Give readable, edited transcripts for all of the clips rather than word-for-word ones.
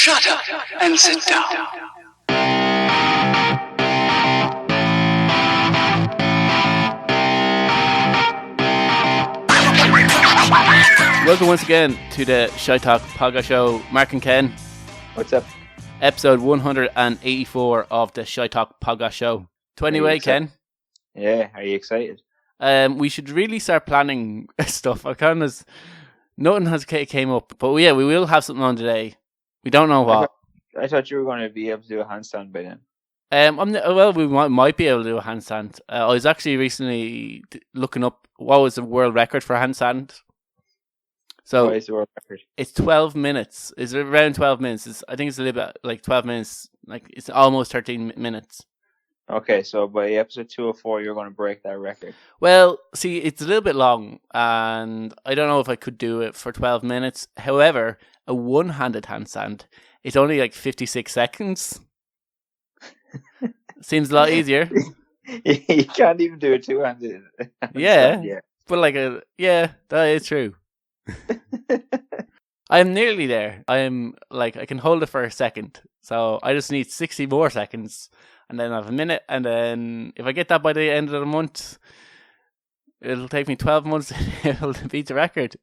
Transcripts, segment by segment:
Shut up and sit down. Welcome once again to the Shite podcast show. Mark and Ken. What's up? Episode 184 of the Shite podcast show. 20 way, Ken. Yeah, are you excited? We should really start planning stuff. Nothing has came up, but yeah, we will have something on today. We don't know what. I thought you were going to be able to do a handstand by then. We might be able to do a handstand. I was actually recently looking up what was the world record for a handstand. So what is the world record? It's 12 minutes. It's around 12 minutes. I think it's a little bit like 12 minutes. Like it's almost 13 minutes. Okay, so by episode 204, you're going to break that record. Well, see, it's a little bit long, and I don't know if I could do it for 12 minutes. However, a one-handed handstand, it's only like 56 seconds. Seems a lot easier. You can't even do a two-handed. Yeah, but that is true. I'm nearly there. I can hold it for a second, so I just need 60 more seconds. And then I have a minute, and then if I get that by the end of the month, it'll take me 12 months to beat the record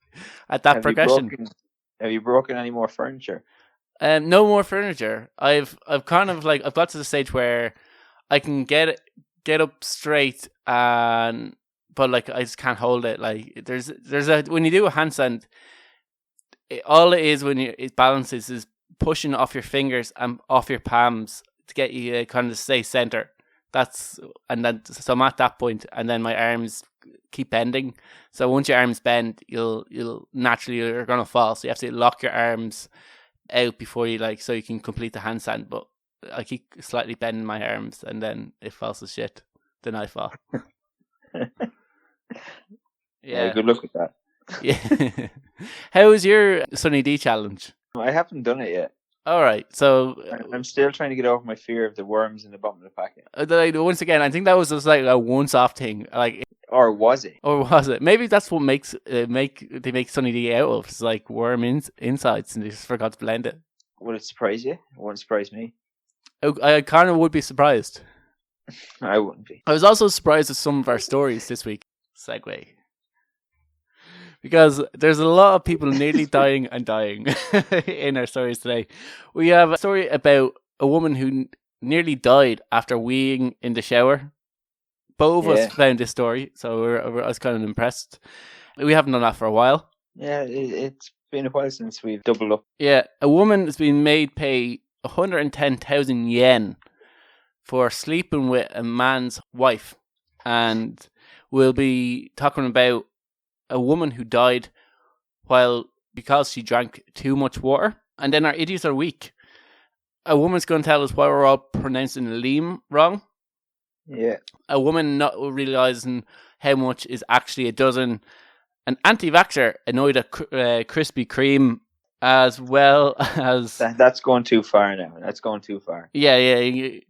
at that progression. Have you broken any more furniture? No more furniture. I've got to the stage where I can get up straight, but I just can't hold it. Like when you do a handstand, all it is when it balances is pushing off your fingers and off your palms to get you kind of stay center. So I'm at that point, and then my arms keep bending. So once your arms bend, you're gonna fall. So you have to lock your arms out before you so you can complete the handstand. But I keep slightly bending my arms, and then it falls to shit. Then I fall. Yeah, good luck with that. Yeah. How was your Sunny D challenge? I haven't done it yet. All right, so I'm still trying to get over my fear of the worms in the bottom of the packet. Once again, I think that was just like a once-off thing. Or was it? Or was it? Maybe that's what they make Sunny D out of. It's like worm insides, and they just forgot to blend it. Would it surprise you? It wouldn't surprise me. I kind of would be surprised. I wouldn't be. I was also surprised at some of our stories this week. Segue. Because there's a lot of people nearly dying in our stories today. We have a story about a woman who nearly died after weeing in the shower. Both of us found this story, so I was kind of impressed. We haven't done that for a while. Yeah, it's been a while since we've doubled up. Yeah, a woman has been made pay 110,000 yen for sleeping with a man's wife. And we'll be talking about a woman who died because she drank too much water. And then our idiots are weak. A woman's going to tell us why we're all pronouncing liam wrong. Yeah. A woman not realising how much is actually a dozen. An anti-vaxxer annoyed at Krispy Kreme, as well as... That's going too far now. That's going too far. Yeah. Leave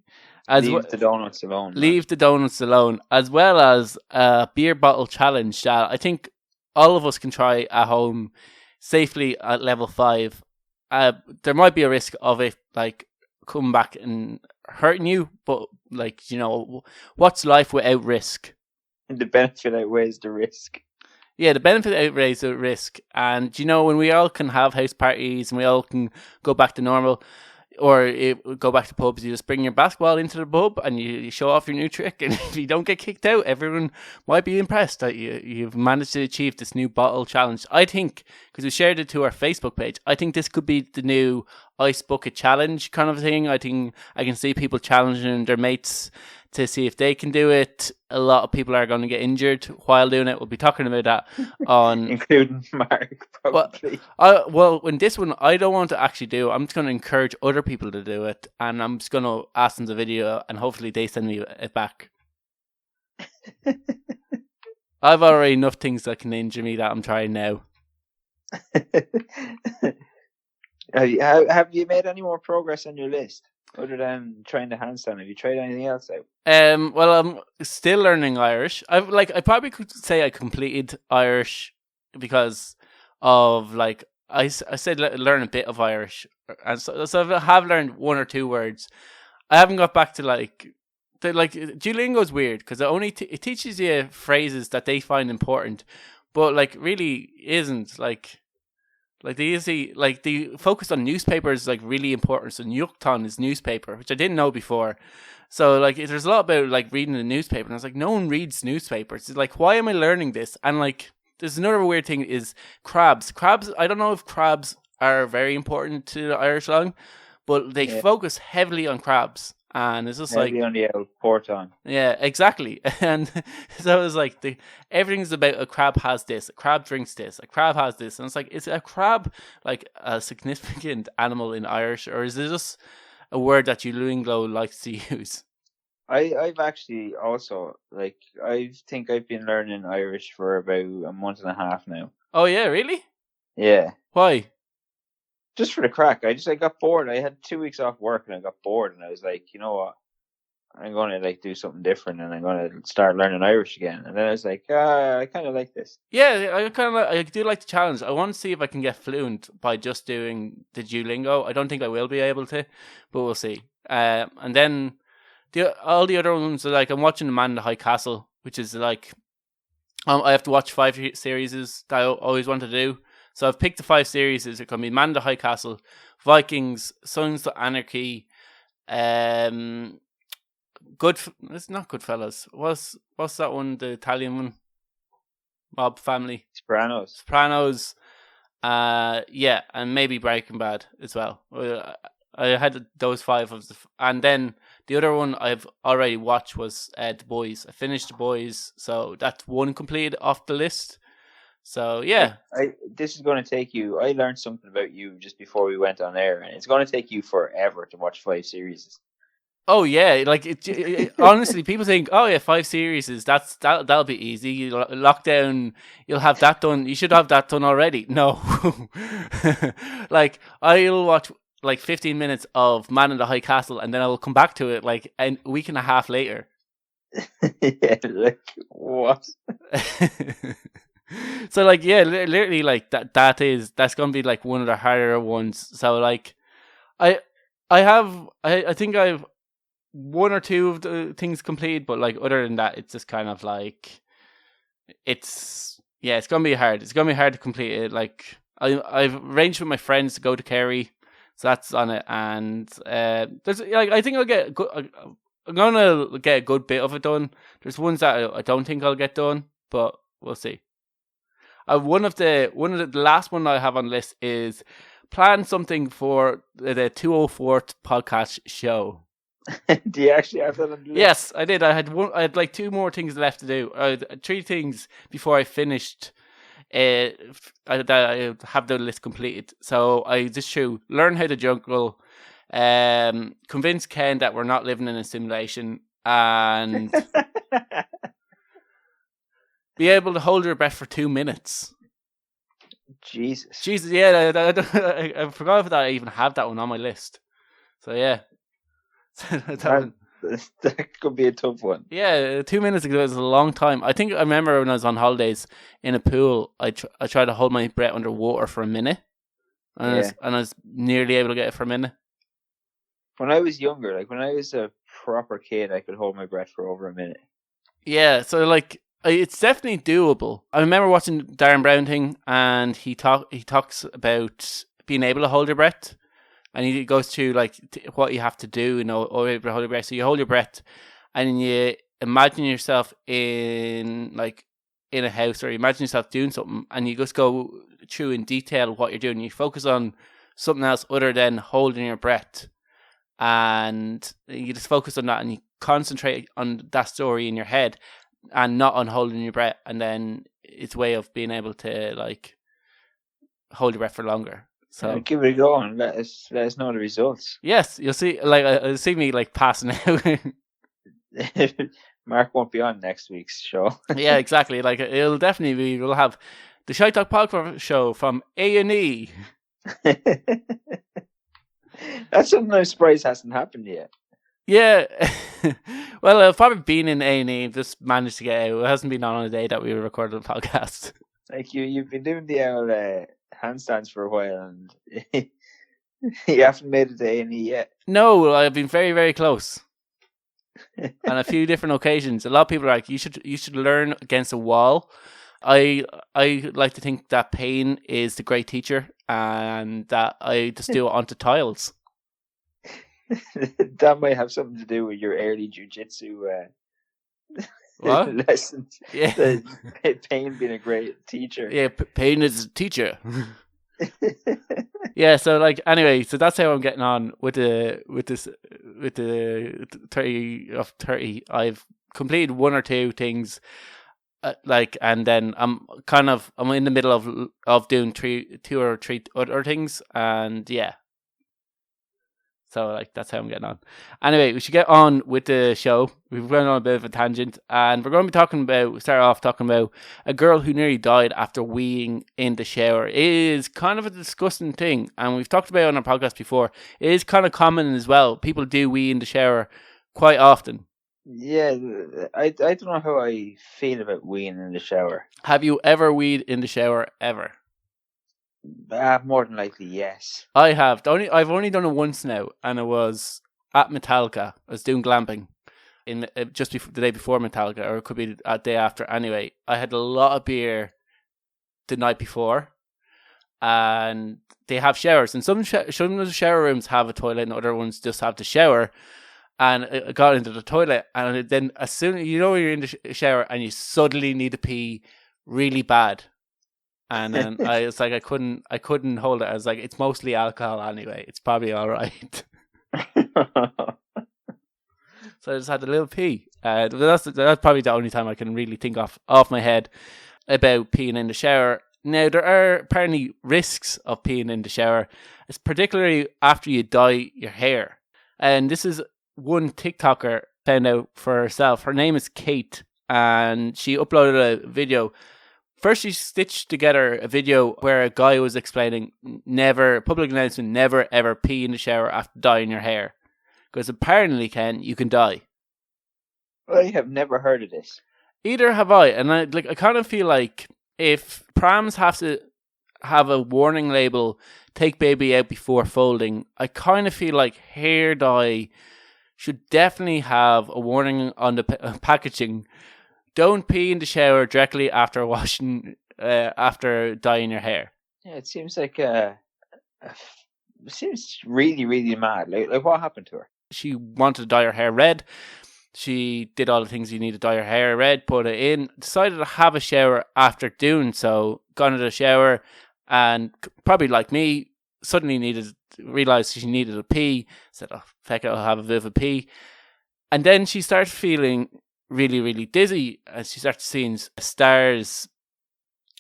the donuts alone. Leave the donuts alone. As well as a beer bottle challenge that I think all of us can try at home safely at level 5. There might be a risk of it coming back and hurting you, but what's life without risk? The benefit outweighs the risk. Yeah, the benefit outweighs the risk. And when we all can have house parties and we all can go back to normal, or go back to pubs, you just bring your basketball into the pub and you show off your new trick, and if you don't get kicked out, everyone might be impressed that you've managed to achieve this new bottle challenge. I think, because we shared it to our Facebook page, I think this could be the new ice bucket challenge kind of thing. I think I can see people challenging their mates to see if they can do it. A lot of people are going to get injured while doing it. We'll be talking about that on... including Mark, probably. Well, in this one, I don't want to actually do it. I'm just going to encourage other people to do it, and I'm just going to ask them the video, and hopefully they send me it back. I've already enough things that can injure me that I'm trying now. Have you made any more progress on your list? Other than trying the handstand, have you tried anything else out? Well, I'm still learning Irish. I probably could say I completed Irish because of I said learn a bit of Irish and so I have learned one or two words. I haven't got back to Duolingo's weird because it only it teaches you phrases that they find important, but like really isn't like the focus on newspapers is like really important. So Newton is newspaper, which I didn't know before. So like there's a lot about like reading the newspaper, and I was like, no one reads newspapers. It's like, why am I learning this? And like there's another weird thing is crabs. Crabs, I don't know if crabs are very important to the Irish lang, but they focus heavily on crabs. And it's just heavily like on the old porton. Yeah, exactly. And so it was like everything's about a crab has this, a crab drinks this, a crab has this, and it's like, is a crab like a significant animal in Irish, or is it just a word that Duolingo likes to use? I've actually also like I think I've been learning Irish for about a month and a half now. Oh yeah, really? Yeah. Why? Just for the crack. I got bored. I had 2 weeks off work and I got bored, and I was like, you know what? I'm going to like do something different, and I'm going to start learning Irish again. And then I was like, I kind of like this. Yeah, I do like the challenge. I want to see if I can get fluent by just doing the Duolingo. I don't think I will be able to, but we'll see. And then all the other ones are like, I'm watching The Man in the High Castle, which is like, I have to watch 5 series that I always want to do. So I've picked the 5 series. It's going to be Man in the High Castle, Vikings, Sons of Anarchy, it's not Goodfellas. What's that one? The Italian one? Mob Family. Sopranos. Yeah, and maybe Breaking Bad as well. I had those 5 and then the other one I've already watched was The Boys. I finished The Boys, so that's one completed off the list. So yeah, this is going to take you. I learned something about you just before we went on air, and it's going to take you forever to watch 5 series. Oh yeah, like honestly, people think, oh yeah, 5 series that'll be easy. Lockdown, you'll have that done. You should have that done already. No, like I'll watch like 15 minutes of Man in the High Castle, and then I'll come back to it like a week and a half later. Yeah, like what? So like yeah, literally like that's gonna be like one of the harder ones. So like I think I've 1 or 2 of the things completed, but like other than that, it's just kind of like it's gonna be hard. It's gonna be hard to complete it. Like I've arranged with my friends to go to Kerry, so that's on it. And there's like I think I'm gonna get a good bit of it done. There's ones that I don't think I'll get done, but we'll see. One of the last one I have on the list is plan something for the 204 podcast show. Do you actually have that on the list? Yes, I did. I had like 2 more things left to do. 3 things before I finished. I have the list completed. So I just learn how to jungle, convince Ken that we're not living in a simulation, and be able to hold your breath for 2 minutes. Jesus, yeah, I forgot that I even have that one on my list. So yeah. That could be a tough one. Yeah, 2 minutes ago was a long time. I remember when I was on holidays in a pool, I tried to hold my breath underwater for a minute, and I was nearly able to get it for a minute. When I was younger, like when I was a proper kid, I could hold my breath for over a minute. Yeah, so like it's definitely doable. I remember watching Darren Brown thing, and he talks about being able to hold your breath. And he goes through like what you have to do, or able to hold your breath. So you hold your breath, and you imagine yourself in a house, or you imagine yourself doing something, and you just go through in detail what you're doing. You focus on something else other than holding your breath, and you just focus on that, and you concentrate on that story in your head, and not on holding your breath. And then it's a way of being able to like hold your breath for longer. So give it a go and let us know the results. Yes, you'll see. Like I'll see me like passing out. Mark won't be on next week's show. Yeah, exactly. Like it'll definitely be. We'll have the Shite podcast show from A&E. That's something I'm surprised hasn't happened yet. Yeah. Well, I've probably been in A&E, just managed to get out. It hasn't been on a day that we recorded a podcast. Like you've been doing the old handstands for a while, and You haven't made it to A&E yet. No, I've been very, very close on a few different occasions. A lot of people are like, you should learn against a wall. I like to think that pain is the great teacher, and that I just do it onto tiles. That might have something to do with your early jiu-jitsu What? lessons. Yeah, The pain being a great teacher. yeah. Pain is a teacher. Yeah, so like anyway, so that's how I'm getting on with the 30 of 30. I've completed one or two things, and then I'm in the middle of doing two or three other things, and yeah. So like that's how I'm getting on. Anyway, we should get on with the show. We've gone on a bit of a tangent, and we're going to be start off talking about a girl who nearly died after weeing in the shower. It is kind of a disgusting thing, and we've talked about it on our podcast before. It is kind of common as well. People do wee in the shower quite often. Yeah, I don't know how I feel about weeing in the shower. Have you ever weed in the shower ever? More than likely, yes. I have. I've only done it once now, and it was at Metallica. I was doing glamping in just the day before Metallica, or it could be a day after. Anyway, I had a lot of beer the night before, and they have showers, and some of the shower rooms have a toilet, and other ones just have the shower. And I got into the toilet, and then as soon as you're in the shower, and you suddenly need to pee really bad. And then I couldn't hold it. I was like, it's mostly alcohol anyway. It's probably all right. So I just had a little pee. That's probably the only time I can really think off my head about peeing in the shower. Now, there are apparently risks of peeing in the shower. It's particularly after you dye your hair. And this is one TikToker found out for herself. Her name is Kate, and she uploaded a video. First, she stitched together a video where a guy was explaining public announcement, never ever pee in the shower after dyeing your hair. Because apparently, Ken, you can dye. I have never heard of this. Either have I. And I kind of feel like if prams have to have a warning label, take baby out before folding, I kind of feel like hair dye should definitely have a warning on the packaging. Don't pee in the shower directly after washing, after dyeing your hair. Yeah, it seems like it seems really, really mad. Like what happened to her? She wanted to dye her hair red. She did all the things you need to dye her hair red, put it in, decided to have a shower after doing so, got into the shower, and probably like me, suddenly realised she needed a pee, said, oh, feck it, I'll have a bit of a pee. And then she started feeling really, really dizzy, and she started seeing stars,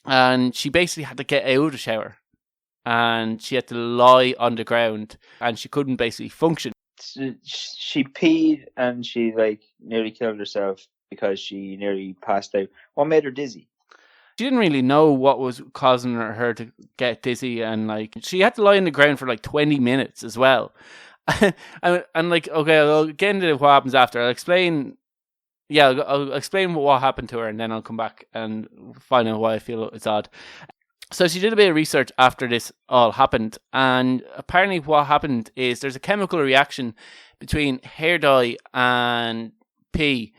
and she basically had to get out of the shower, and she had to lie on the ground, and she couldn't basically function. She peed and she nearly killed herself because she nearly passed out. What made her dizzy? She didn't really know what was causing her to get dizzy, and she had to lie on the ground for 20 minutes as well. and okay, I'll get into what happens after. I'll explain what happened to her, and then I'll come back and find out why I feel it's odd. So she did a bit of research after this all happened, and apparently what happened is there's a chemical reaction between hair dye and pee,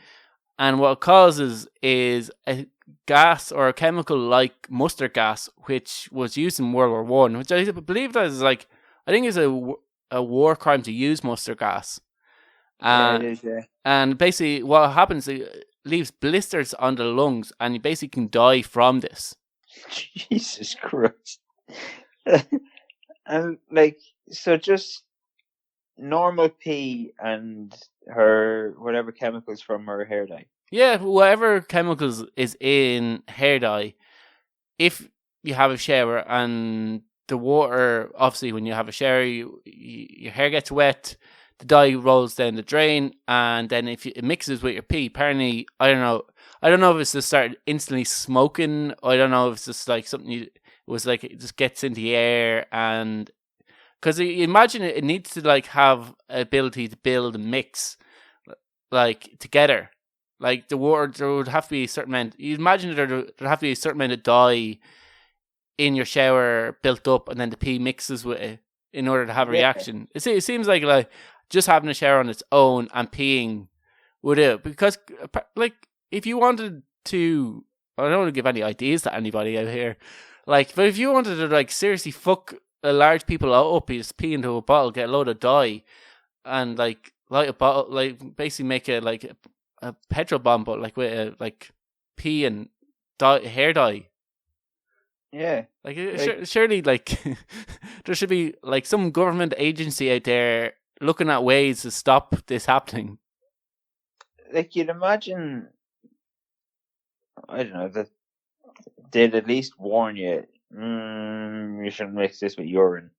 and what it causes is a gas or a chemical like mustard gas, which was used in World War One, which I believe that is I think is a war crime to use mustard gas. Yeah, it is, yeah. And basically what happens, it leaves blisters on the lungs, and you basically can die from this. Jesus Christ. And so just normal pee and her whatever chemicals from her hair dye. Yeah, whatever chemicals is in hair dye, if you have a shower and the water, obviously when you have a shower, your hair gets wet, the dye rolls down the drain, and then if it mixes with your pee, apparently, I don't know if it's just started instantly smoking, I don't know if it's just something it just gets into the air, and because you imagine it needs to have ability to build and mix together. The water, there would have to be a certain amount. You imagine there'd have to be a certain amount of dye in your shower built up, and then the pee mixes with it in order to have a Yeah. reaction. It seems like just having a shower on its own and peeing would do. Because like if you wanted to, I don't want to give any ideas to anybody out here. Like, but if you wanted to like seriously fuck a large people up, you just pee into a bottle, get a load of dye, and like light a bottle, like basically make a like a petrol bomb, but like with a, like pee and hair dye. Yeah. Like surely, like there should be like some government agency out there looking at ways to stop this happening. Like you'd imagine, I don't know, that they'd at least warn you. You shouldn't mix this with urine.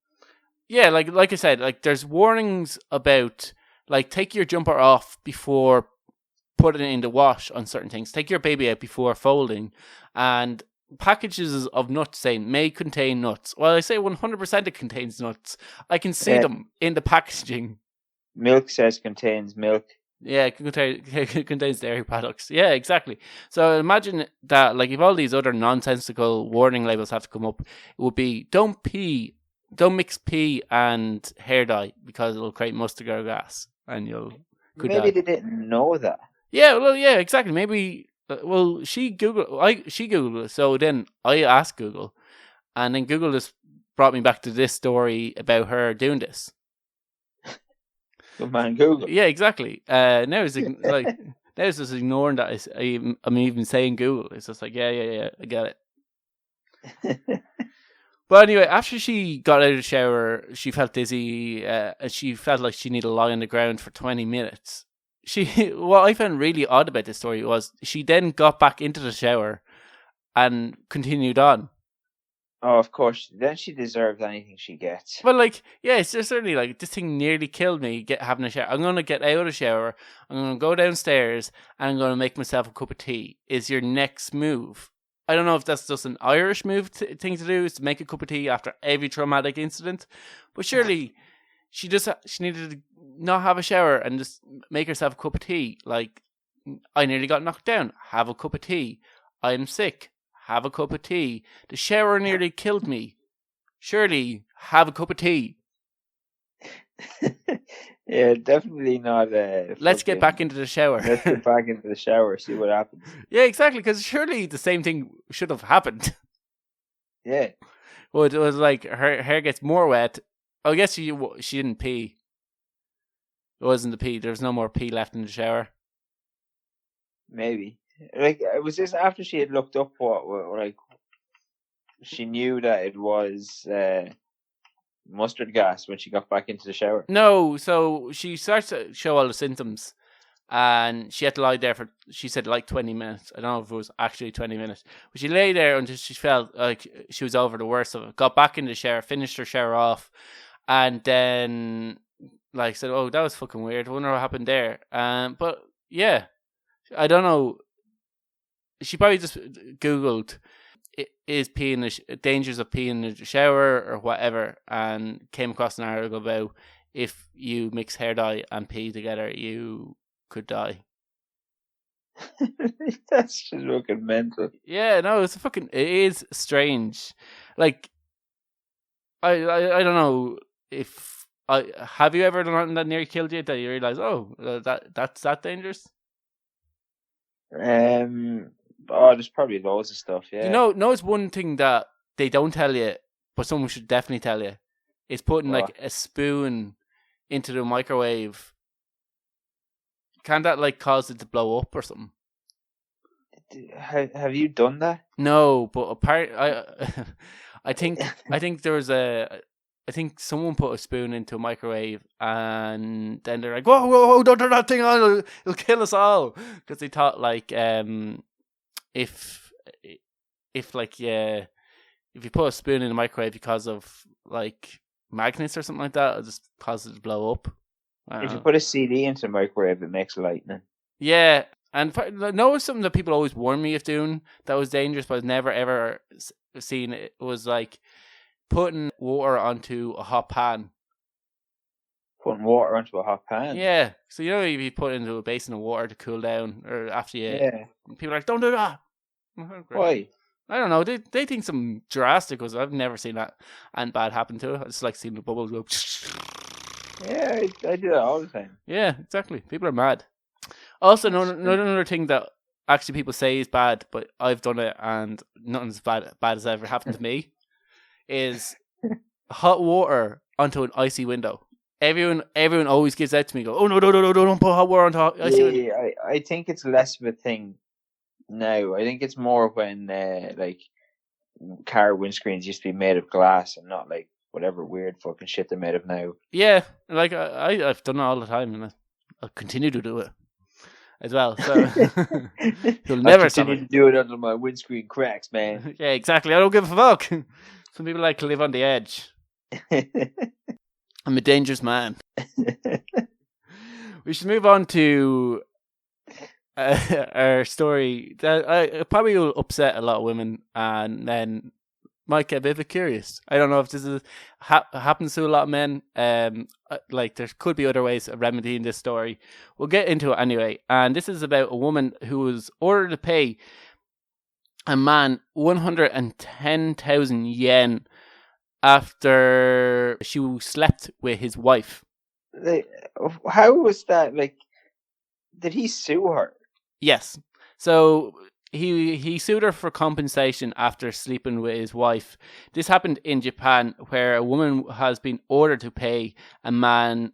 Yeah, like I said, like there's warnings about like take your jumper off before putting it in the wash on certain things. Take your baby out before folding, and packages of nuts saying may contain nuts. Well, I say 100% it contains nuts. I can see them in the packaging. Milk says contains milk. Yeah, it contains dairy products. Yeah, exactly. So imagine that, like, if all these other nonsensical warning labels have to come up, it would be don't mix pee and hair dye because it'll create mustard gas and could Maybe die. they didn't know that. Yeah, well, yeah, exactly. Maybe. Well, she Googled it, so then I asked Google, and then Google just brought me back to this story about her doing this. Good man, Google. Yeah, exactly. Now it's like now it's just ignoring that I'm even saying Google. It's just like yeah, I get it. But anyway, after she got out of the shower, she felt dizzy, and she felt like she needed to lie on the ground for 20 minutes. What I found really odd about this story was she then got back into the shower and continued on. Oh, of course. Then she deserves anything she gets. Well, like, yeah, it's just certainly like this thing nearly killed me. Having a shower. I'm gonna get out of the shower. I'm gonna go downstairs and I'm gonna make myself a cup of tea. Is your next move? I don't know if that's just an Irish move thing to do, is to make a cup of tea after every traumatic incident. But surely she needed to not have a shower and just make herself a cup of tea. Like, I nearly got knocked down. Have a cup of tea. I'm sick. Have a cup of tea. The shower nearly killed me. Surely, have a cup of tea. Yeah, definitely not. Let's get back into the shower. Let's get back into the shower, see what happens. Yeah, exactly, because surely the same thing should have happened. Yeah. Well, it was like her hair gets more wet. I guess she didn't pee. It wasn't the pee. There was no more pee left in the shower. Maybe. Like, was this after she had looked up what like, she knew that it was mustard gas when she got back into the shower? No, so she starts to show all the symptoms, and she had to lie there for, she said, like 20 minutes. I don't know if it was actually 20 minutes, but she lay there until she felt like she was over the worst of it. Got back in the shower, finished her shower off, and then like said, "Oh, that was fucking weird. I wonder what happened there." But yeah, I don't know. She probably just Googled is peeing dangers of peeing in the shower or whatever, and came across an article about if you mix hair dye and pee together, you could die. That's just fucking mental. Yeah, no, it is strange. Like, I don't know if have you ever done something that nearly killed you that you realize, that's that dangerous? There's probably loads of stuff. Yeah. No, it's one thing that they don't tell you, but someone should definitely tell you. It's putting like a spoon into the microwave. Can that like cause it to blow up or something? Have you done that? No, but I think there was I think someone put a spoon into a microwave and then they're like, whoa, don't turn that thing on, it'll kill us all. Because they thought like, if like, yeah, if you put a spoon in the microwave because of like magnets or something like that, it'll just cause it to blow up. If you put a CD into the microwave, it makes lightning. Yeah, and it's something that people always warn me of doing that was dangerous, but I've never ever seen it. It was like putting water onto a hot pan. Putting water onto a hot pan? Yeah. So, you know, if you put it into a basin of water to cool down, or after you... Yeah. People are like, don't do that. Why? I don't know. They think something drastic was. I've never seen that and bad happen to it. I just like seeing the bubbles go. Yeah, I do that all the time. Yeah, exactly. People are mad. Also, another thing that actually people say is bad, but I've done it and nothing's bad as ever happened to me, is hot water onto an icy window. Everyone always gives out to me, go, oh no, don't put hot water onto icy window. Yeah, I think it's less of a thing now. I think it's more when like car windscreens used to be made of glass and not like whatever weird fucking shit they're made of now. Yeah, like I've done it all the time, and I'll continue to do it as well. So you'll never stop continue to do it until my windscreen cracks, man. Yeah, exactly. I don't give a fuck. Some people like to live on the edge. I'm a dangerous man. We should move on to our story that probably will upset a lot of women, and then might get a bit curious. I don't know if this is happens to a lot of men. Like there could be other ways of remedying this story. We'll get into it anyway. And this is about a woman who was ordered to pay a man 110,000 yen after she slept with his wife. How was that? Like, did he sue her? Yes. So he sued her for compensation after sleeping with his wife. This happened in Japan, where a woman has been ordered to pay a man.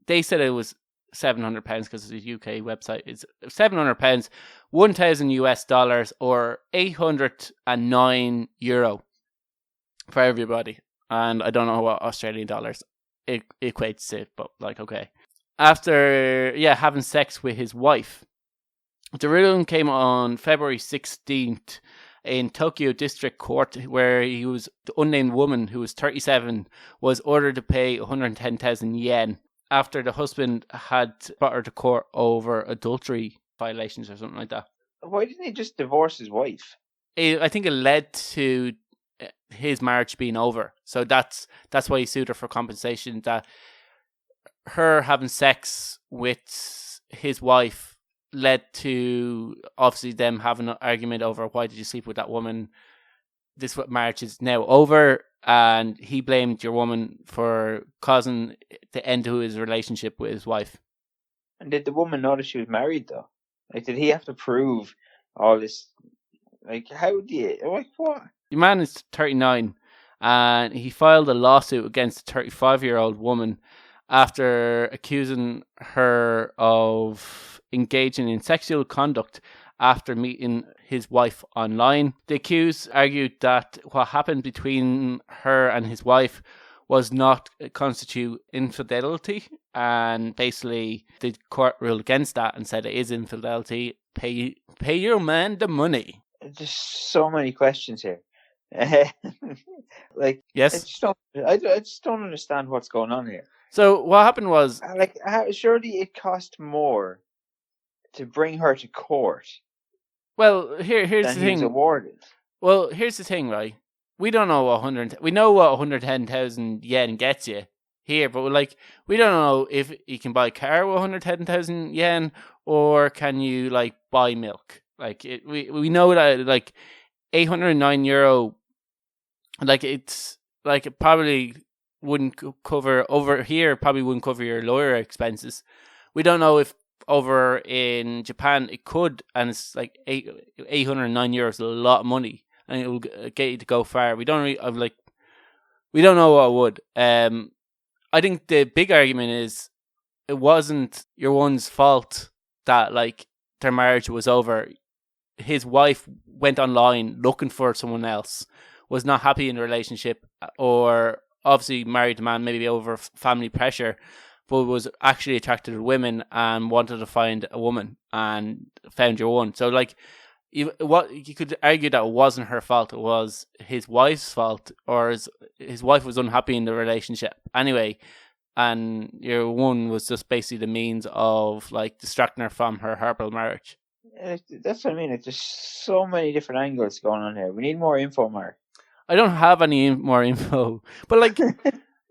They said it was £700 because it's a UK website. It's £700, 1,000 US dollars, or €809 for everybody. And I don't know what Australian dollars it equates to, but like, okay. After having sex with his wife. The ruling came on February 16th in Tokyo District Court, where the unnamed woman, who was 37, was ordered to pay 110,000 yen after the husband had brought her to court over adultery violations or something like that. Why didn't he just divorce his wife? I think it led to his marriage being over. So that's why he sued her for compensation, that her having sex with his wife led to obviously them having an argument over why did you sleep with that woman. This marriage is now over, and he blamed your woman for causing the end to his relationship with his wife. And did the woman know that she was married though? Like, did he have to prove all this? Like, how do you, like, what? The man is 39, and he filed a lawsuit against a 35-year-old woman after accusing her of engaging in sexual conduct after meeting his wife online. The accused argued that what happened between her and his wife was not constitute infidelity, and basically the court ruled against that and said it is infidelity. Pay your man the money. Just so many questions here. Like, yes, I just don't understand what's going on here. So what happened was, like, surely it cost more to bring her to court. Well, here's the thing. Awarded. Well, here's the thing, right? We don't know we know what 110,000 yen gets you here, but like we don't know if you can buy a car with 110,000 yen, or can you like buy milk. Like we know that like €809, like it's like it probably wouldn't cover over here. Probably wouldn't cover your lawyer expenses. We don't know if over in Japan it could, and it's like €809, a lot of money, and it will get you to go far. We don't really, we don't know what it would. I think the big argument is it wasn't your one's fault that like their marriage was over. His wife went online looking for someone else, was not happy in the relationship, or obviously married a man maybe over family pressure, but was actually attracted to women and wanted to find a woman and found your one. So like, you could argue that it wasn't her fault, it was his wife's fault, or his wife was unhappy in the relationship anyway, and your one was just basically the means of like distracting her from her horrible marriage. That's what I mean. It's just so many different angles going on here. We need more info, Mark. I don't have any more info, but like,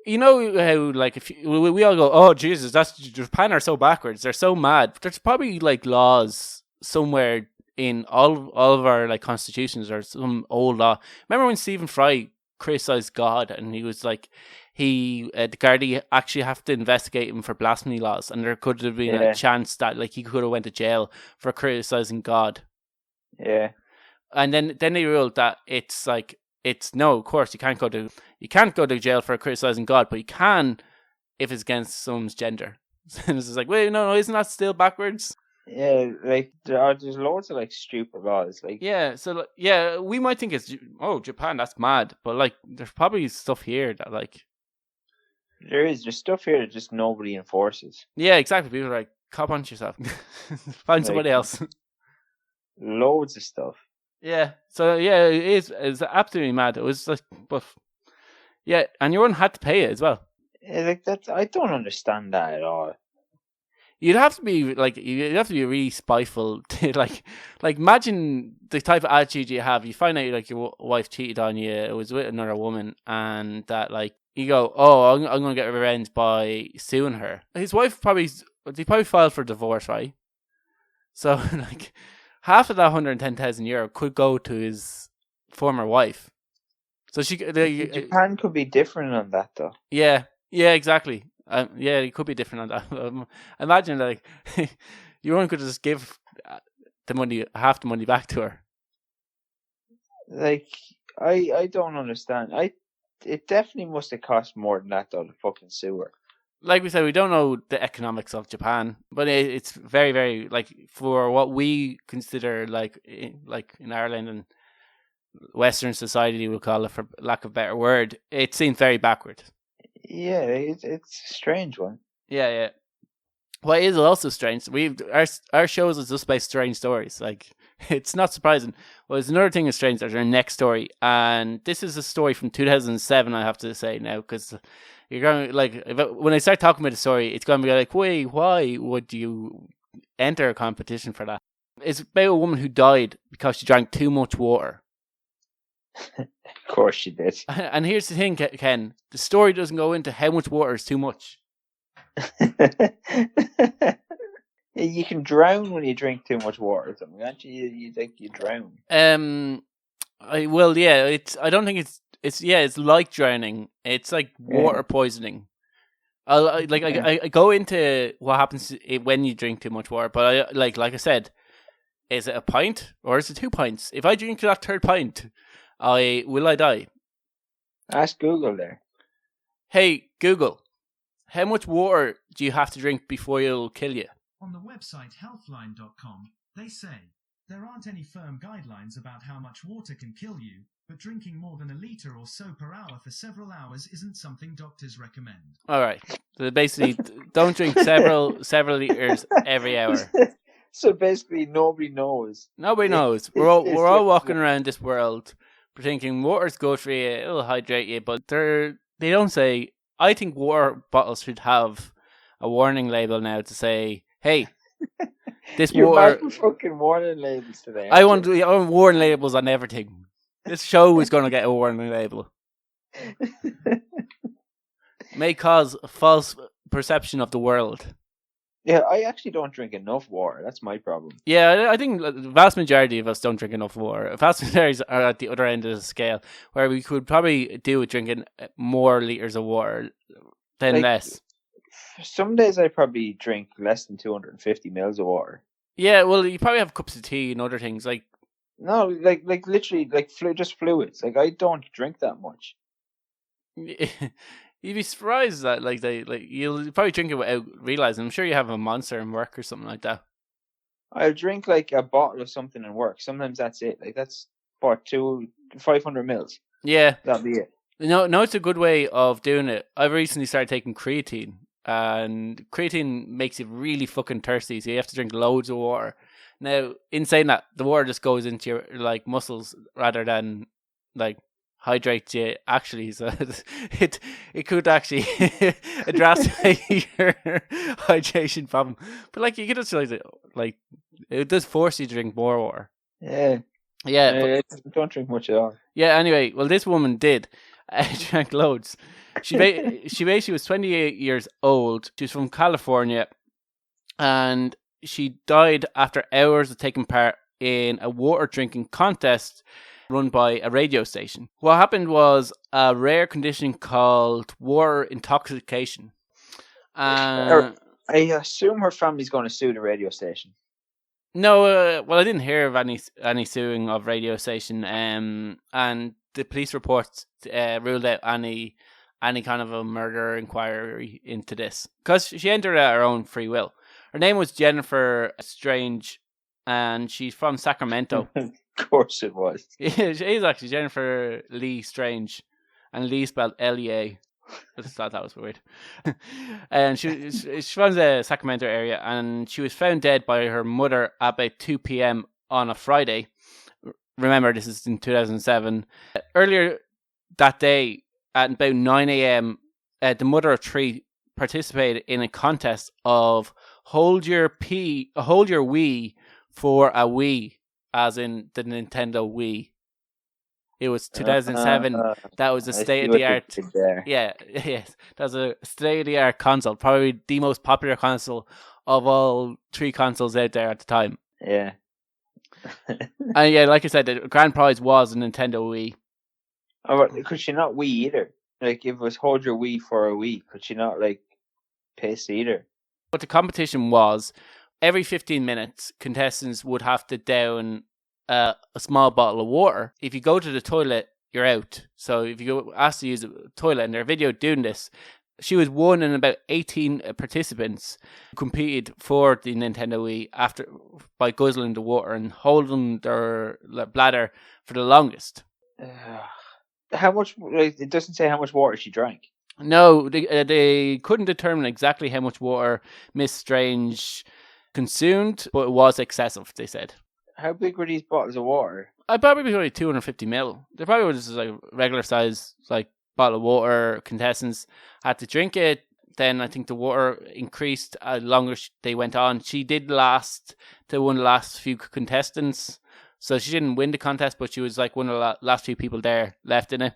you know how like if we all go, oh Jesus, that's Japan are so backwards, they're so mad. There's probably like laws somewhere in all of our like constitutions or some old law. Remember when Stephen Fry criticized God and he was like, the Gardaí actually have to investigate him for blasphemy laws, and there could have been a chance that like he could have went to jail for criticizing God. Yeah. And then they ruled that it's like no, of course you can't go to jail for criticizing God, but you can if it's against someone's gender. And it's just like, wait, no, isn't that still backwards? Yeah, like there's loads of like stupid laws. Like we might think it's Japan, that's mad, but like there's probably stuff here that like there's stuff here that just nobody enforces. Yeah, exactly. People are like, cop on to yourself, find somebody else. Loads of stuff. Yeah, so yeah, it's absolutely mad. It was like, but yeah, and your one had to pay it as well. Yeah, like that, I don't understand that at all. You'd have to be really spiteful to like imagine the type of attitude you have. You find out like your wife cheated on you, it was with another woman, and that like you go, oh, I'm going to get revenge by suing her. His wife probably filed for divorce, right? So like half of that €110,000 could go to his former wife. So Japan could be different on that though. Yeah, exactly. Yeah, it could be different on that. Imagine like you could just give half the money back to her. Like I don't understand. It definitely must have cost more than that though to fucking sue her. Like we said, we don't know the economics of Japan, but it's very, very like for what we consider like in Ireland and Western society, we'll call it for lack of a better word. It seems very backward. Yeah, it's a strange one. Yeah. What is also strange, our shows is just about strange stories. Like, it's not surprising. Well, there's another thing that's strange. There's our next story, and this is a story from 2007. I have to say now, because you're going like when I start talking about the story, it's going to be like, wait, why would you enter a competition for that? It's about a woman who died because she drank too much water. Of course she did. And here's the thing, Ken. The story doesn't go into how much water is too much. You can drown when you drink too much water. Something, can't you? You think you drown? I don't think it's like drowning. It's like water poisoning. I go into what happens when you drink too much water, but like I said, is it a pint or is it 2 pints? If I drink that third pint, will I die? Ask Google there. Hey Google, how much water do you have to drink before it'll kill you? On the website healthline.com, they say there aren't any firm guidelines about how much water can kill you, but drinking more than a litre or so per hour for several hours isn't something doctors recommend. All right. So basically, don't drink several litres every hour. So basically, nobody knows. Nobody knows. We're all walking around this world thinking water's good for you, it'll hydrate you, but they don't say. I think water bottles should have a warning label now to say, "Hey, this water." You're fucking warning labels today. I want warning labels on everything. This show is going to get a warning label. May cause a false perception of the world. Yeah, I actually don't drink enough water. That's my problem. Yeah, I think the vast majority of us don't drink enough water. Vast majority are at the other end of the scale, where we could probably do with drinking more litres of water than less. Some days I probably drink less than 250 mils of water. Yeah, well, you probably have cups of tea and other things. No, like literally, just fluids. Like, I don't drink that much. You'd be surprised that you'll probably drink it without realizing. I'm sure you have a Monster in work or something like that. I'll drink like a bottle of something in work. Sometimes that's it. Like that's for 500 mils. Yeah, that'll be it. No, it's a good way of doing it. I've recently started taking creatine, and creatine makes you really fucking thirsty. So you have to drink loads of water. Now, in saying that, the water just goes into your muscles rather than hydrates you actually, so it could actually address your hydration problem. But you could just it does force you to drink more water. Yeah. Don't drink much at all. Yeah. Anyway, well, this woman did. Drank loads. She basically was 28 years old. She was from California, and she died after hours of taking part in a water drinking contest run by a radio station. What happened was a rare condition called water intoxication. I assume her family's going to sue the radio station. No, well, I didn't hear of any suing of radio station, and the police reports ruled out any kind of a murder inquiry into this because she entered at her own free will. Her name was Jennifer Strange, and she's from Sacramento. Of course it was. Yeah, she is actually Jennifer Lee Strange, and Lee spelled L-E-A. I just thought that was weird. And she's from the Sacramento area, and she was found dead by her mother at about 2 p.m. on a Friday. Remember, this is in 2007. Earlier that day, at about 9 a.m., the mother of three participated in a contest of hold your Wii for a Wii, as in the Nintendo Wii. It was 2007. That was a state-of-the-art. Yeah, yes. That was a state-of-the-art console. Probably the most popular console of all three consoles out there at the time. Yeah. And yeah, like I said, the grand prize was a Nintendo Wii. Oh, could she not Wii either? Like, if it was hold your Wii for a Wii, could she not, like, piss either? What the competition was, every 15 minutes, contestants would have to down a small bottle of water. If you go to the toilet, you're out. So if you go asked to use a toilet, and their video doing this, she was one in about 18 participants who competed for the Nintendo Wii by guzzling the water and holding their bladder for the longest. How much? Like, it doesn't say how much water she drank. No, they couldn't determine exactly how much water Miss Strange consumed, but it was excessive, they said. How big were these bottles of water? I probably only 250 ml. They probably were just like regular size, like bottle of water. Contestants had to drink it. Then I think the water increased longer they went on. She did last to one of the last few contestants, so she didn't win the contest, but she was like one of the last few people there left in it.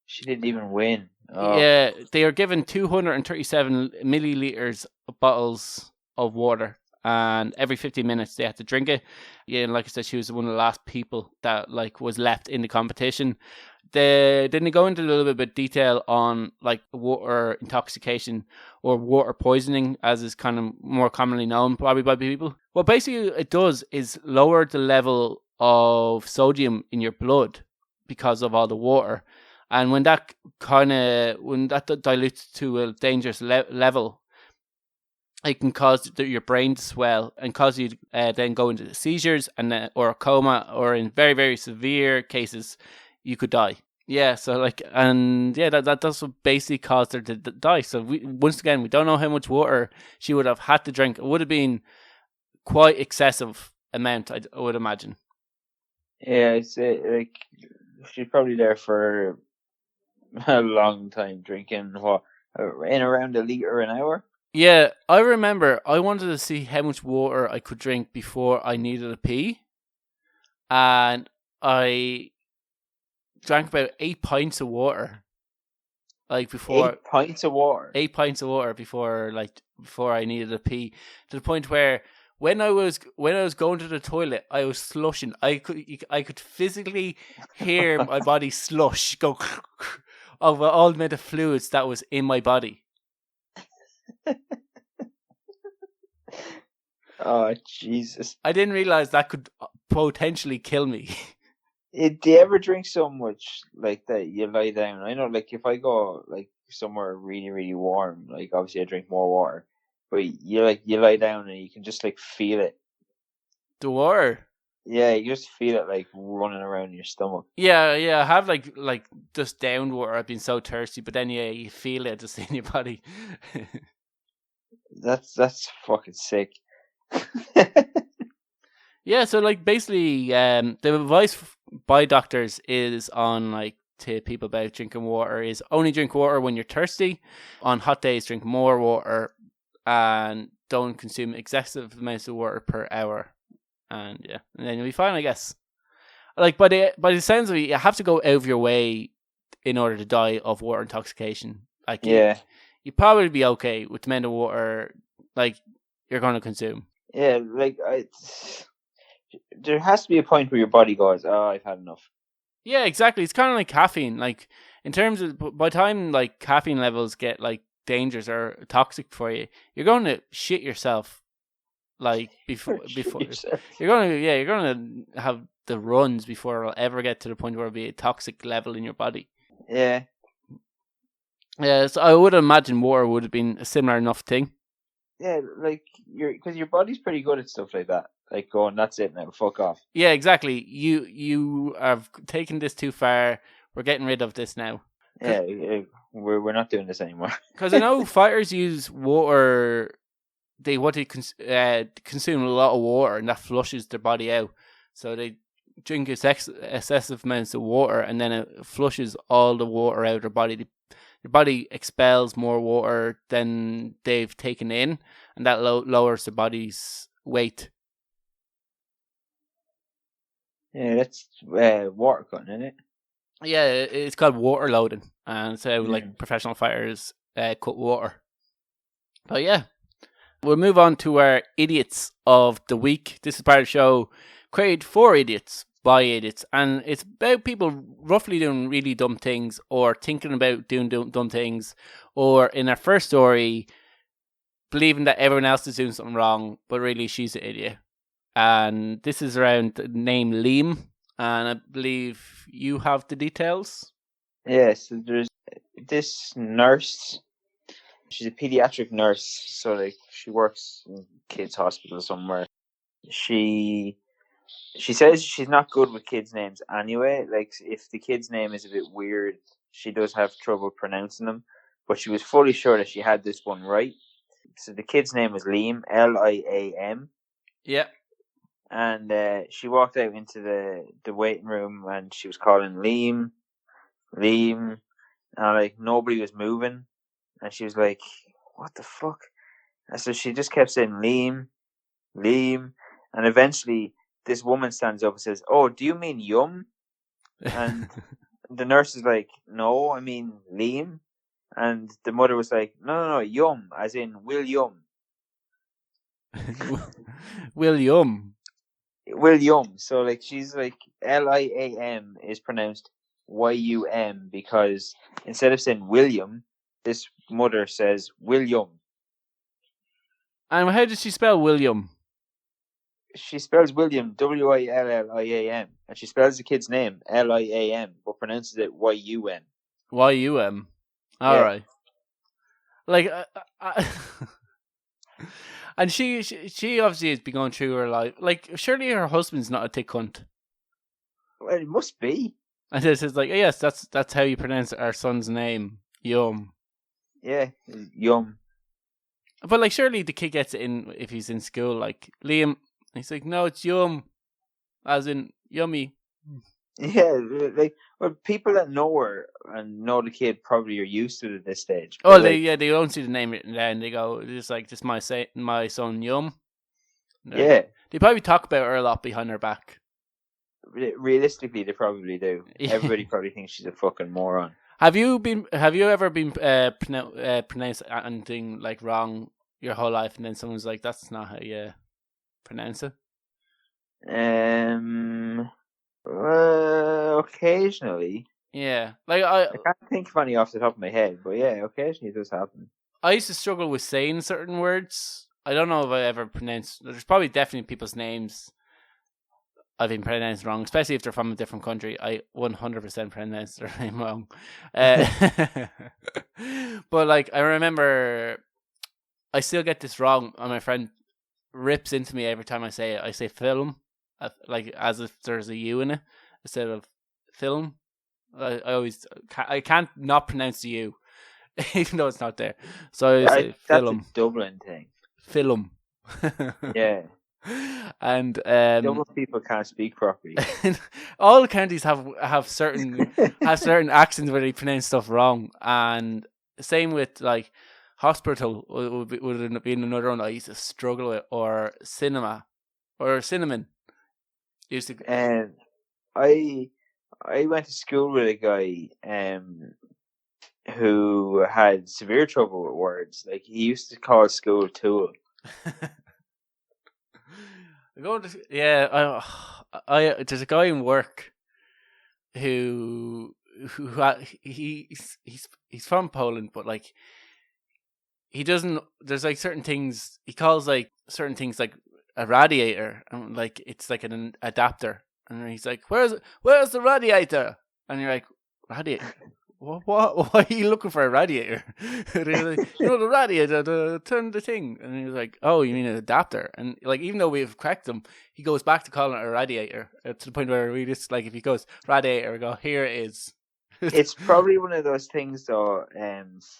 She didn't even win. Oh. Yeah, they are given 237 milliliters of bottles of water. And every 15 minutes they had to drink it. Yeah, and like I said, she was one of the last people that like was left in the competition. They didn't go into a little bit of detail on like water intoxication or water poisoning, as is kind of more commonly known probably by people. What basically it does is lower the level of sodium in your blood because of all the water, and when that dilutes to a dangerous level, it can cause your brain to swell and cause you then go into seizures or a coma, or in very, very severe cases, you could die. Yeah, so that's what basically caused her to die. So once again, we don't know how much water she would have had to drink. It would have been quite excessive amount, I would imagine. Yeah, it's like she's probably there for a long time drinking, in around a liter an hour. Yeah, I remember I wanted to see how much water I could drink before I needed a pee. And I drank about 8 pints of water. Like before 8 pints of water? 8 pints of water before I needed a pee. To the point where when I was going to the toilet, I was slushing. I could physically hear my body slush go of all the amount of fluids that was in my body. Oh, Jesus. I didn't realize that could potentially kill me. Do you ever drink so much like that you lie down? I know, like, if I go like somewhere really, really warm, like obviously I drink more water, but you lie down and you can just like feel it. The water? Yeah, you just feel it like running around in your stomach. Yeah, I have like just down water. I've been so thirsty, but then you feel it just in your body. That's fucking sick. Yeah, so like basically, the advice by doctors is on like to people about drinking water is only drink water when you're thirsty. On hot days, drink more water, and don't consume excessive amounts of water per hour. And yeah, and then you'll be fine, I guess. Like by the sounds of it, you have to go out of your way in order to die of water intoxication. Like yeah, you'd probably be okay with the amount of water like you're going to consume. Yeah, like there has to be a point where your body goes, "Oh, I've had enough." Yeah, exactly. It's kind of like caffeine. Like in terms of by the time like caffeine levels get like dangerous or toxic for you, you're going to shit yourself. Like before Yourself. you're gonna have the runs before it'll ever get to the point where it'll be a toxic level in your body. Yeah. Yeah, so I would imagine water would have been a similar enough thing. Yeah, like because your body's pretty good at stuff like that. Like going, that's it now, fuck off. Yeah, exactly. You have taken this too far. We're getting rid of this now. Yeah, we're not doing this anymore. Because I know fighters use water. They consume a lot of water, and that flushes their body out. So they drink excessive amounts of water, and then it flushes all the water out of their body. Your body expels more water than they've taken in, and that lowers the body's weight. Yeah, that's water cutting, isn't it? Yeah, it's called water loading, and it's how like professional fighters cut water. But yeah, we'll move on to our idiots of the week. This is part of the show created for idiots by idiots, and it's about people roughly doing really dumb things or thinking about doing dumb things, or in our first story, believing that everyone else is doing something wrong, but really she's an idiot. And this is around the name Liam, and I believe you have the details. Yeah, so there's this nurse. She's a pediatric nurse, so like she works in kids' hospital somewhere. She says she's not good with kids' names anyway. Like if the kid's name is a bit weird, she does have trouble pronouncing them. But she was fully sure that she had this one right. So the kid's name was Liam, Liam. Yeah. And she walked out into the waiting room and she was calling Liam, and like nobody was moving. And she was like, what the fuck? And so she just kept saying Liam. And eventually this woman stands up and says, oh, do you mean yum? And the nurse is like, no, I mean Liam. And the mother was like, no, yum, as in William. William. So like she's like Liam is pronounced Yum because instead of saying William, this mother says William. And how did she spell William? She spells William William, and she spells the kid's name Liam, but pronounces it Yum. Yum. All right. Like, and she obviously has been going through her life. Like, surely her husband's not a thick cunt. Well, it must be. And this is like, yes, that's how you pronounce our son's name, Yum. Yeah, Yum. But like, surely the kid gets it in if he's in school. Like Liam, he's like, no, it's Yum, as in yummy. Yeah, like well, people that know her and know the kid probably are used to it at this stage. Oh, they don't see the name written down. They go, it's like, this my son Yum. Yeah, they probably talk about her a lot behind her back. Realistically, they probably do. Everybody probably thinks she's a fucking moron. Have you ever been pronounced anything like wrong your whole life, and then someone's like, "That's not how you pronounce it"? Occasionally. Yeah, like I can't think of any off the top of my head, but yeah, occasionally it does happen. I used to struggle with saying certain words. I don't know if I ever pronounced. There's probably definitely people's names I've been pronounced wrong, especially if they're from a different country. I 100% pronounced their name wrong. But like, I remember I still get this wrong, and my friend rips into me every time I say it. I say film, like as if there's a U in it instead of film. I can't not pronounce the U, even though it's not there. So I say film. That's a Dublin thing. Film. Yeah. And Dublin people can't speak properly. All counties have certain accents where they pronounce stuff wrong, and same with like hospital would have been another one I used to struggle with, or cinema, or cinnamon. Used to. And I went to school with a guy who had severe trouble with words. Like he used to call school tool. There's a guy in work who he's from Poland, but like he doesn't. There's like certain things he calls like certain things like a radiator, and like it's like an adapter, and he's like, where's the radiator? And you're like, radiator. What? Why are you looking for a radiator? Like, the radiator, turn the thing. And he was like, oh, you mean an adapter? And like, even though we've cracked him, he goes back to calling it a radiator to the point where we just like, if he goes radiator, we go, here it is. It's probably one of those things, though.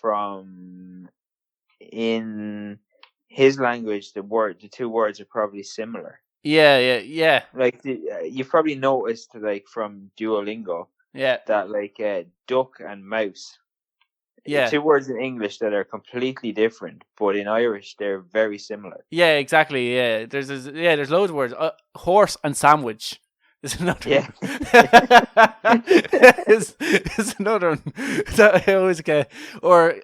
From in his language, the two words are probably similar. Yeah. Like you've probably noticed, like from Duolingo. Yeah. That like duck and mouse. Yeah. Two words in English that are completely different, but in Irish they're very similar. Yeah, exactly. Yeah. There's loads of words. Horse and sandwich. Is another one. It's another one that I always get. Or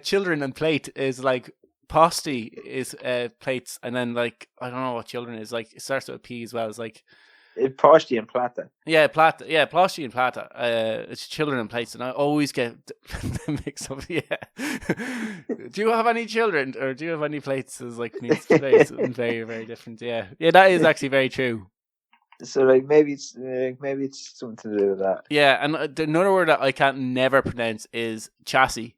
children and plate is like posty is plates, and then like I don't know what children is like. It starts with a P as well. It's like Pasti and plata. Yeah, plata. Yeah, plasti and plata. It's children and plates, and I always get mixed up. Yeah. Do you have any children, or do you have any plates? It's like means plates, and very, very different. Yeah, that is actually very true. So like maybe it's something to do with that. Yeah, and another word that I can't never pronounce is chassis.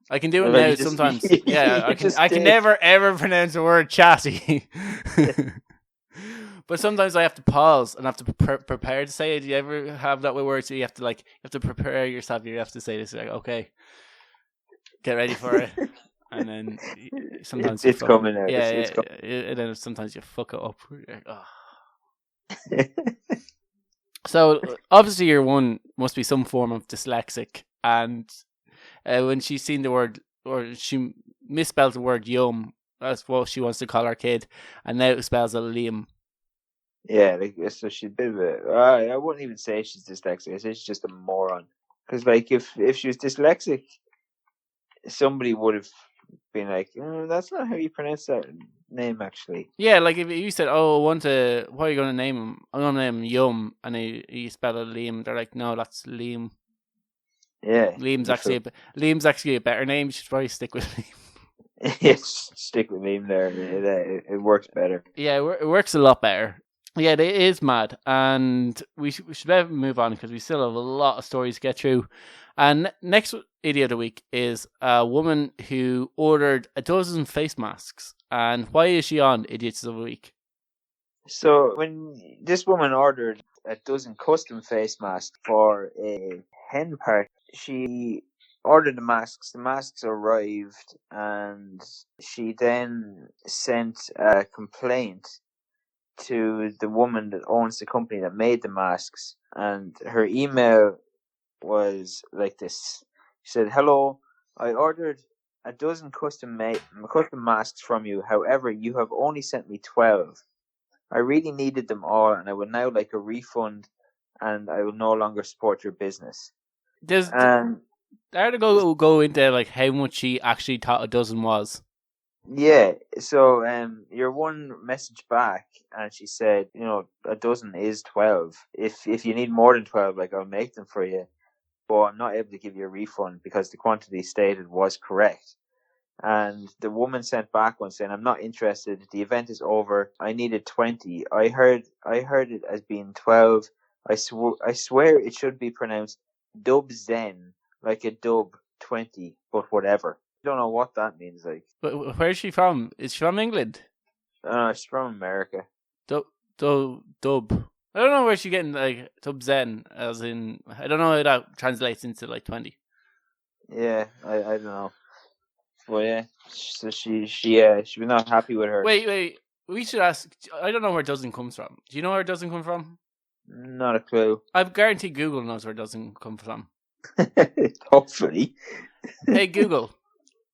I can do it now sometimes. Yeah, I can never ever pronounce the word chassis. But sometimes I have to pause and have to prepare to say it. Do you ever have that with words? So you have to prepare yourself. You have to say this, like, okay, get ready for it, and then sometimes it's coming out. Yeah, it's coming. And then sometimes you fuck it up. Like, oh. So obviously your one must be some form of dyslexic, and when she's seen the word, or she misspelled the word yum, that's what she wants to call her kid, and now it spells a liam. Yeah, so she's a bit of a. I wouldn't even say she's dyslexic. I say she's just a moron. Because like if she was dyslexic, somebody would have been like, "That's not how you pronounce that name, actually." Yeah, like if you said, "Oh, what are you going to name him? I'm going to name him Yum," and you spell it Liam. They're like, "No, that's Liam." Yeah, Liam's actually a better name. You should probably stick with Liam. Yes, stick with Liam there. It works better. Yeah, it works a lot better. Yeah, it is mad, and we should move on because we still have a lot of stories to get through. And next idiot of the week is a woman who ordered 12 face masks. And why is she on idiots of the week? So when this woman ordered 12 custom face masks for a hen party, she ordered the masks. The masks arrived, and she then sent a complaint to the woman that owns the company that made the masks, and her email was like this. She said, "Hello, I ordered 12 custom masks from you. However, you have only sent me 12. I really needed them all, and I would now like a refund, and I will no longer support your business." Does article go into like how much she actually thought a dozen was? Yeah, so your one message back, and she said, a dozen is 12. If you need more than 12, like, I'll make them for you, but I'm not able to give you a refund because the quantity stated was correct. And the woman sent back one saying, "I'm not interested. The event is over. I needed 20. I heard it as being 12. I swear it should be pronounced dub zen, like a dub 20, but whatever." I don't know what that means. Like, but where is she from? Is she from England? She's from America. Dub. I don't know where she's getting like dub zen, as in I don't know how that translates into like 20. Yeah, I don't know. Well, yeah. So she was not happy with her. Wait. We should ask. I don't know where dozen comes from. Do you know where dozen comes from? Not a clue. I guarantee Google knows where dozen come from. Hopefully. Hey Google,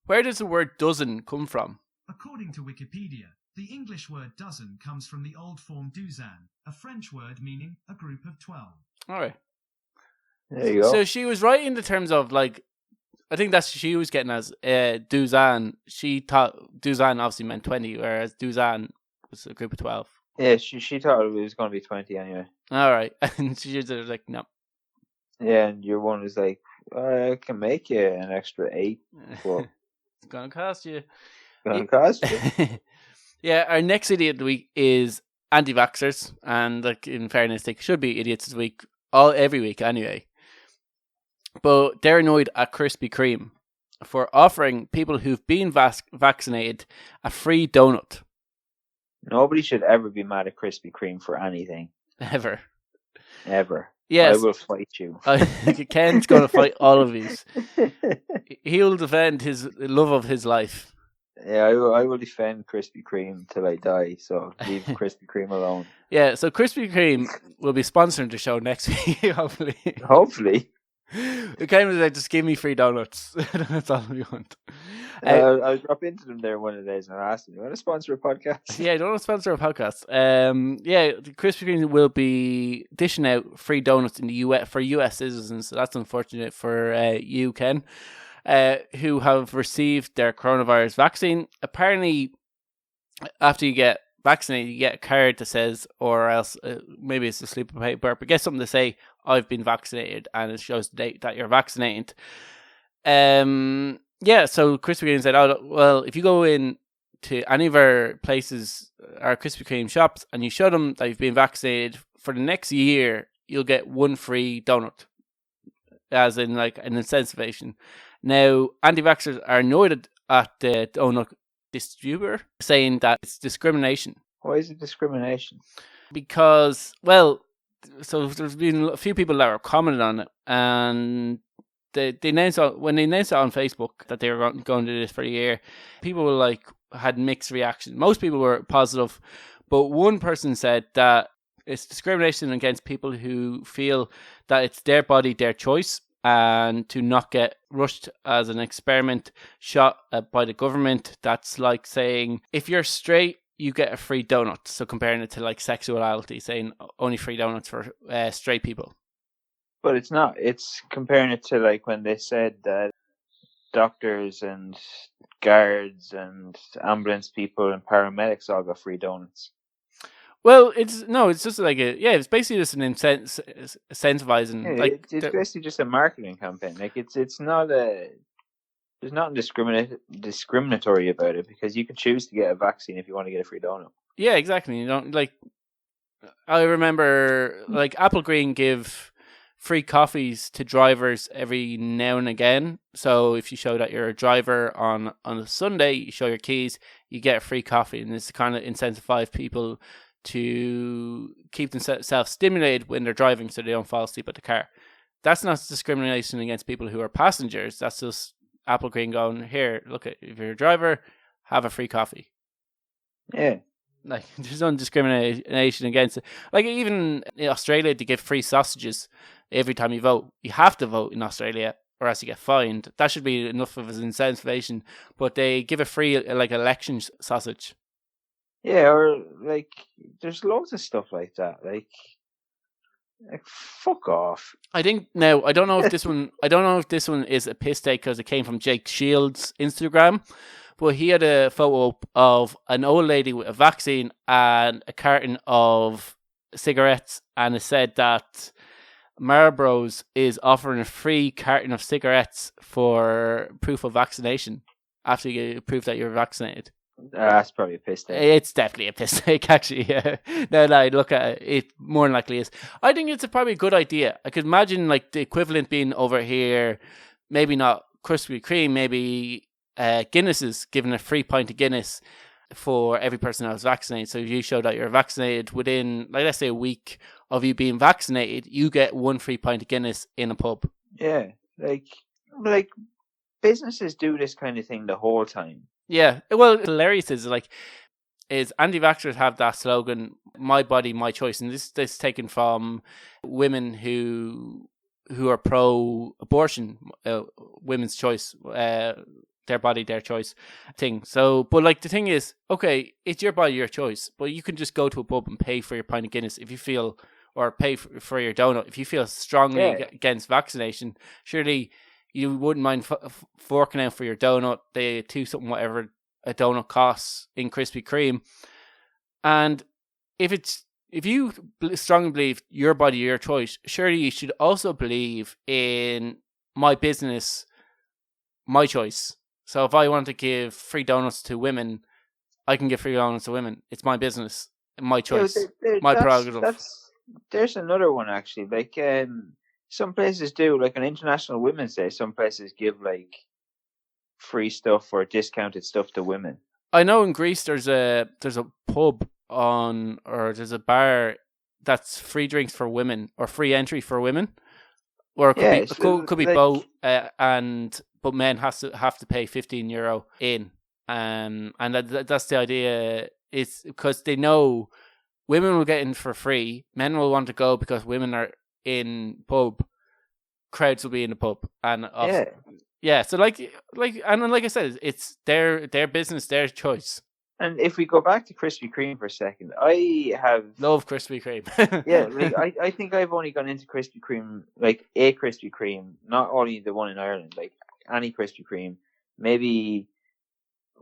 where does the word dozen come from? According to Wikipedia, the English word dozen comes from the old form douzaine, a French word meaning a group of 12. All right. There you go. So she was right in the terms of like, I think that's she was getting as douzaine. She thought douzaine obviously meant 20, whereas douzaine was a group of 12. Yeah, she thought it was going to be 20 anyway. All right, and she was like, no. Yeah, and your one was like, I can make you an extra 8, but It's gonna cost you. it's going to cost you. Yeah, our next idiot of the week is anti-vaxxers, and like in fairness, they should be idiots this week, every week anyway. But they're annoyed at Krispy Kreme for offering people who've been vaccinated a free donut. Nobody should ever be mad at Krispy Kreme for anything. Ever. Yes. I will fight you. Ken's going to fight all of these. He'll defend his love of his life. Yeah, I will defend Krispy Kreme till I die, so leave Krispy Kreme alone. Yeah, so Krispy Kreme will be sponsoring the show next week, hopefully. Hopefully. It kind of like, just give me free donuts. That's all we want. I'll drop into them there one of the days and I'll ask them, you want to sponsor a podcast? Yeah, I don't want to sponsor a podcast. Yeah, Krispy Kreme will be dishing out free donuts in the US for US citizens. So that's unfortunate for you, Ken, who have received their coronavirus vaccine. Apparently, after you get vaccinated, you get a card that says, or else maybe it's a slip of paper, but get something to say, I've been vaccinated, and it shows the date that you're vaccinated. Yeah, so Krispy Kreme said, oh, well, if you go in to any of our places, our Krispy Kreme shops, and you show them that you've been vaccinated, for the next year, you'll get one free donut, as in like an incentivization. Now, anti-vaxxers are annoyed at the donut distributor, saying that it's discrimination. Why is it discrimination? Because, well, so there's been a few people that were commenting on it, and they announced when they announced it on Facebook that they were going to do this for a year, people were like had mixed reactions. Most people were positive, but one person said that it's discrimination against people who feel that it's their body, their choice, and to not get rushed as an experiment shot by the government. That's like saying if you're straight, you get a free donut. So comparing it to like sexuality, saying only free donuts for straight people. But it's not. It's comparing it to like when they said that doctors and guards and ambulance people and paramedics all got free donuts. Well, it's just like it's basically just an incentivizing. Yeah, like it's basically just a marketing campaign. Like it's not there's nothing discriminatory about it, because you can choose to get a vaccine if you want to get a free donut. Yeah, exactly. You don't like. I remember like Apple Green give free coffees to drivers every now and again. So if you show that you're a driver on a Sunday, you show your keys, you get a free coffee, and it's kind of incentivize people to keep themselves stimulated when they're driving so they don't fall asleep at the car. That's not discrimination against people who are passengers. That's just Apple Green going, here, look, if you're a driver, have a free coffee. Yeah. Like, there's no discrimination against it. Like, even in Australia, they give free sausages every time you vote. You have to vote in Australia or else you get fined. That should be enough of an incentivization. But they give a free, like, election sausage. Yeah, or, like, there's loads of stuff like that. Like fuck off. I think now I don't know if this one is a piss take because it came from Jake Shields' Instagram, but he had a photo of an old lady with a vaccine and a carton of cigarettes, and it said that Marlboro's is offering a free carton of cigarettes for proof of vaccination after you prove that you're vaccinated. That's probably a piss take. It's definitely a piss take, actually. Yeah. Now that I look at it, it more than likely is. I think it's probably a good idea. I could imagine like the equivalent being over here, maybe not Krispy Kreme, maybe Guinness's giving a free pint of Guinness for every person that was vaccinated. So if you show that you're vaccinated within, like, let's say a week of you being vaccinated, you get one free pint of Guinness in a pub. Yeah, like businesses do this kind of thing the whole time. Yeah, well, hilarious is anti-vaxxers have that slogan, "My body, my choice," and this is taken from women who are pro-abortion, women's choice, their body, their choice thing. So, but like the thing is, okay, it's your body, your choice, but you can just go to a pub and pay for your pint of Guinness if you feel, or pay for your donut if you feel strongly against vaccination. Surely you wouldn't mind forking out for your donut, the $2 something whatever a donut costs in Krispy Kreme. And if you strongly believe your body, your choice, surely you should also believe in my business, my choice. So if I want to give free donuts to women, I can give free donuts to women. It's my business, my choice, my prerogative. There's another one actually. Like some places do, like on International Women's Day, some places give like free stuff or discounted stuff to women. I know in Greece there's a pub or there's a bar that's free drinks for women or free entry for women, or it could be both. But men have to pay €15 in, and that's the idea. It's because they know women will get in for free. Men will want to go because women are in pub. Crowds will be in the pub, and yeah. So like I said, it's their business, their choice. And if we go back to Krispy Kreme for a second, I love Krispy Kreme. Yeah, like I think I've only gone into Krispy Kreme, like a Krispy Kreme, not only the one in Ireland, like any Krispy Kreme, maybe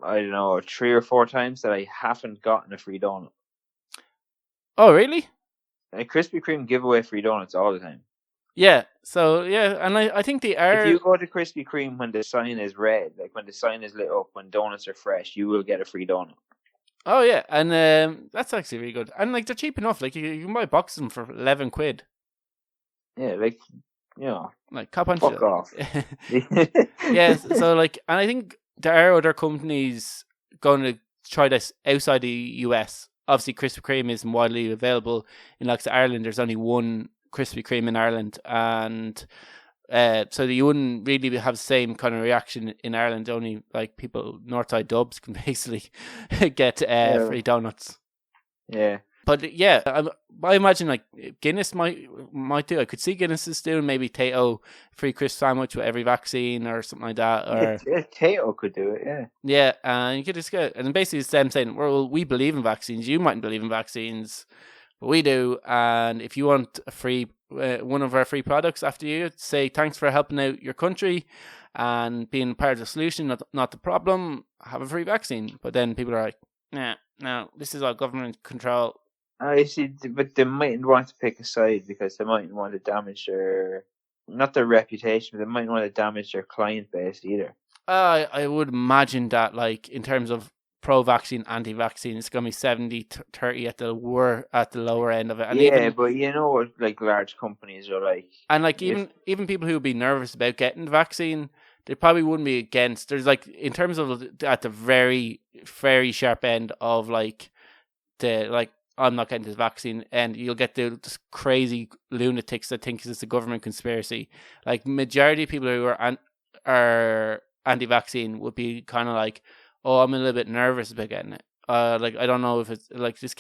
I don't know 3 or 4 times that I haven't gotten a free donut. Oh, really? Krispy Kreme give away free donuts all the time. Yeah, so yeah, and I think they are. If you go to Krispy Kreme when the sign is red, like when the sign is lit up, when donuts are fresh, you will get a free donut. Oh yeah, and that's actually really good. And like they're cheap enough. Like you can buy boxes of them for £11. Yeah, like like cop on fuck off. Yeah, so like, and I think there are other companies going to try this outside the US. Obviously, Krispy Kreme isn't widely available in like Ireland. There's only one Krispy Kreme in Ireland, and so you wouldn't really have the same kind of reaction in Ireland. Only like people Northside Dubs can basically get free donuts. Yeah, but yeah, I imagine like Guinness might do. I could see Guinness doing maybe Tato free crisp sandwich with every vaccine or something like that. Or Tato could do it. Yeah. Yeah, and you could just get, and basically it's them saying, "Well, we believe in vaccines. You mightn't believe in vaccines." But we do, and if you want a free one of our free products after you, say thanks for helping out your country and being part of the solution, not the problem, have a free vaccine. But then people are like, nah, no, this is our government control. I see, but they mightn't want to pick a side because they mightn't want to damage not their reputation, but they mightn't want to damage their client base either. I would imagine that, like, in terms of pro-vaccine, anti-vaccine, it's going to be 70-30 at the lower end of it. And but you know what, like, large companies are like... And, like, even people who would be nervous about getting the vaccine, they probably wouldn't be against. There's, like, in terms of at the very, very sharp end of, like, I'm not getting this vaccine, and you'll get this crazy lunatics that think it's a government conspiracy. Like, majority of people who are anti-vaccine would be kind of like, oh, I'm a little bit nervous about getting it. Like, I don't know if it's like this.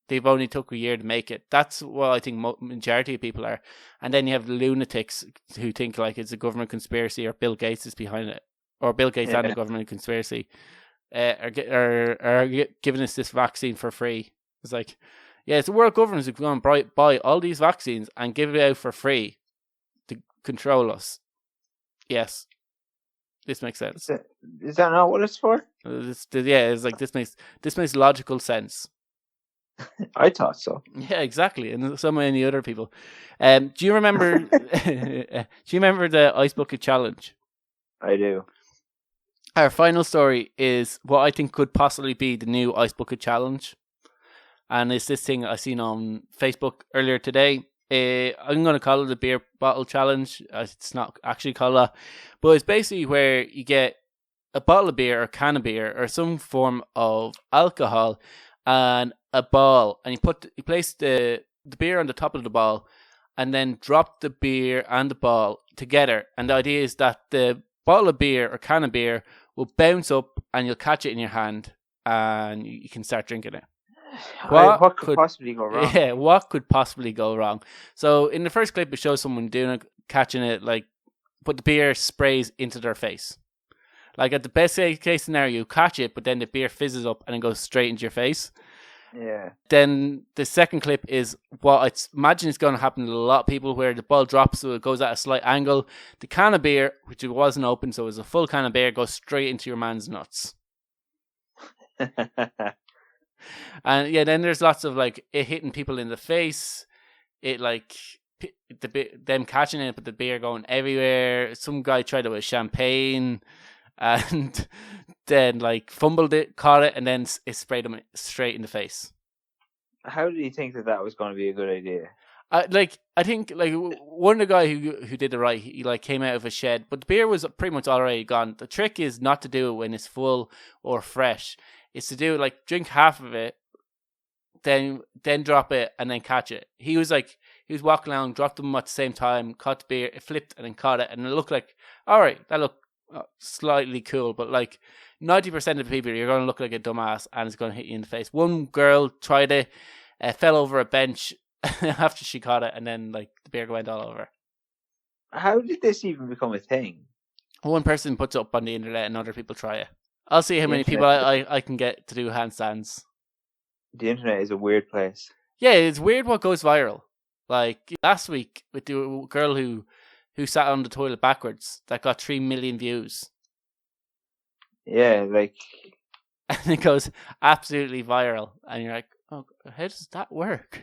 They've only took a year to make it. That's what I think majority of people are. And then you have the lunatics who think like it's a government conspiracy or Bill Gates is behind it, or Bill Gates and a government conspiracy are giving us this vaccine for free. It's like, yeah, it's the world governments who've gone buy all these vaccines and give it out for free to control us. Yes. This makes sense. Is that not what it's for? It's like this makes logical sense. I thought so. Yeah, exactly, and so many other people. Do you remember? Do you remember the Ice Bucket Challenge? I do. Our final story is what I think could possibly be the new Ice Bucket Challenge, and it's this thing I seen on Facebook earlier today. I'm going to call it the beer bottle challenge. It's not actually called that, but it's basically where you get a bottle of beer or can of beer or some form of alcohol and a ball, and you place the beer on the top of the ball and then drop the beer and the ball together. And the idea is that the bottle of beer or can of beer will bounce up and you'll catch it in your hand and you can start drinking it. What could possibly go wrong? Yeah, what could possibly go wrong? So in the first clip, it shows someone doing it, catching it, like, but the beer sprays into their face. Like, at the best case scenario, you catch it, but then the beer fizzes up and it goes straight into your face. Yeah. Then the second clip is what I imagine is going to happen to a lot of people, where the ball drops, so it goes at a slight angle. The can of beer, which it wasn't open, so it was a full can of beer, goes straight into your man's nuts. And yeah, then there's lots of like it hitting people in the face. It like them catching it, but the beer going everywhere. Some guy tried it with champagne, and then like fumbled it, caught it, and then it sprayed him straight in the face. How did he think that was going to be a good idea? I think like one of the guy who did it right, he like came out of a shed, but the beer was pretty much already gone. The trick is not to do it when it's full or fresh. It's to do like drink half of it, then drop it and then catch it. He was walking around, dropped them at the same time, caught the beer, it flipped and then caught it, and it looked like, all right, that looked slightly cool, but like 90% of the people, you're going to look like a dumbass and it's going to hit you in the face. One girl tried it, fell over a bench after she caught it, and then like the beer went all over. How did this even become a thing? One person puts it up on the internet and other people try it. I'll see how many people I can get to do handstands. The internet is a weird place. Yeah, it's weird what goes viral. Like last week with the girl who sat on the toilet backwards that got 3 million views. Yeah, like, and it goes absolutely viral, and you're like, oh, how does that work?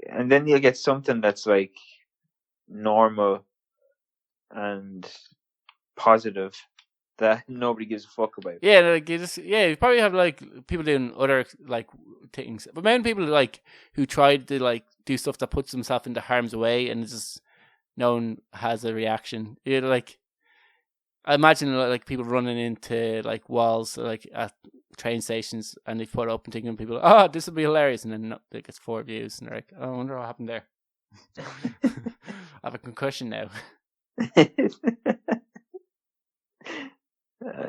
And then you'll get something that's like normal and positive that nobody gives a fuck about. Yeah, like you probably have like people doing other like things, but many people like who tried to like do stuff that puts themselves into harm's way, and it's just no one has a reaction. You know, like I imagine like people running into like walls like at train stations, and they put it up and thinking people, oh, this would be hilarious, and then it gets 4 views, and they're like, oh, I wonder what happened there. I have a concussion now.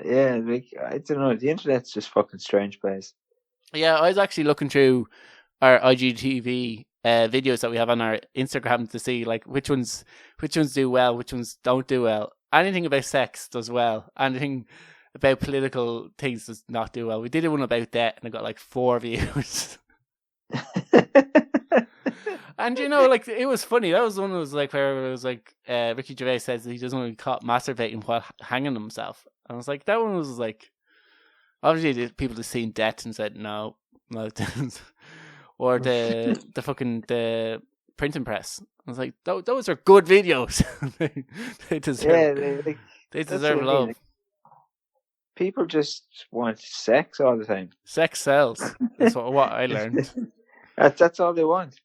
Yeah, like I don't know. The internet's just fucking strange place. Yeah, I was actually looking through our IGTV videos that we have on our Instagram to see like which ones do well, which ones don't do well. Anything about sex does well. Anything about political things does not do well. We did one about that, and it got like 4 views. And you know, like it was funny. That was one that was like where it was like Ricky Gervais says that he doesn't want to be caught masturbating while hanging himself. And I was like, that one was like, obviously people just seen death and said no, or the printing press. I was like, those are good videos. they deserve, they deserve love. Like, people just want sex all the time. Sex sells. That's what I learned. That's all they want.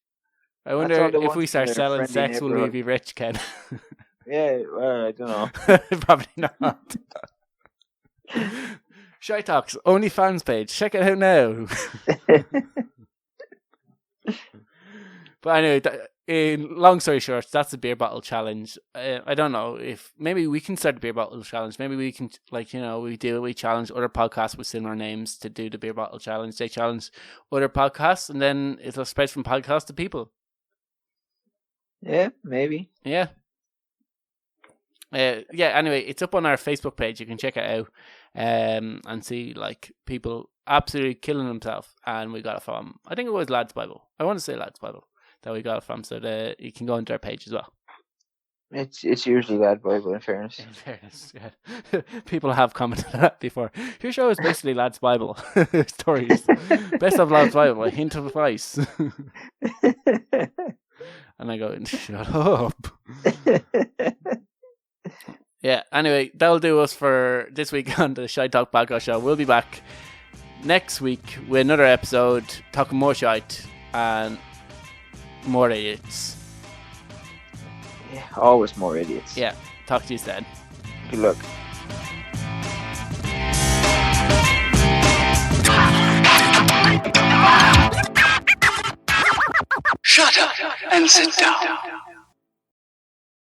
I wonder if we start selling sex, will we be rich, Ken? Yeah, well, I don't know. Probably not. Shite Talks OnlyFans page. Check it out now. But anyway, in long story short, that's the beer bottle challenge. I don't know if maybe we can start the beer bottle challenge. Maybe we can, like, you know, we challenge other podcasts with similar names to do the beer bottle challenge. They challenge other podcasts, and then it'll spread from podcast to people. Yeah, maybe. Yeah. Anyway, it's up on our Facebook page. You can check it out and see like people absolutely killing themselves. And we got it from, I think it was Lads Bible. I want to say Lads Bible that we got it from. So you can go into our page as well. It's usually Lads Bible, in fairness. In fairness, yeah. People have commented on that before. Your show is basically Lads Bible stories. Best of Lads Bible, a hint of advice. And I go, shut up. Yeah, anyway, that'll do us for this week on the Shite Talk Podcast Show. We'll be back next week with another episode talking more shite and more idiots. Yeah, always more idiots. Yeah, talk to you then. Good luck. Shut up and sit down.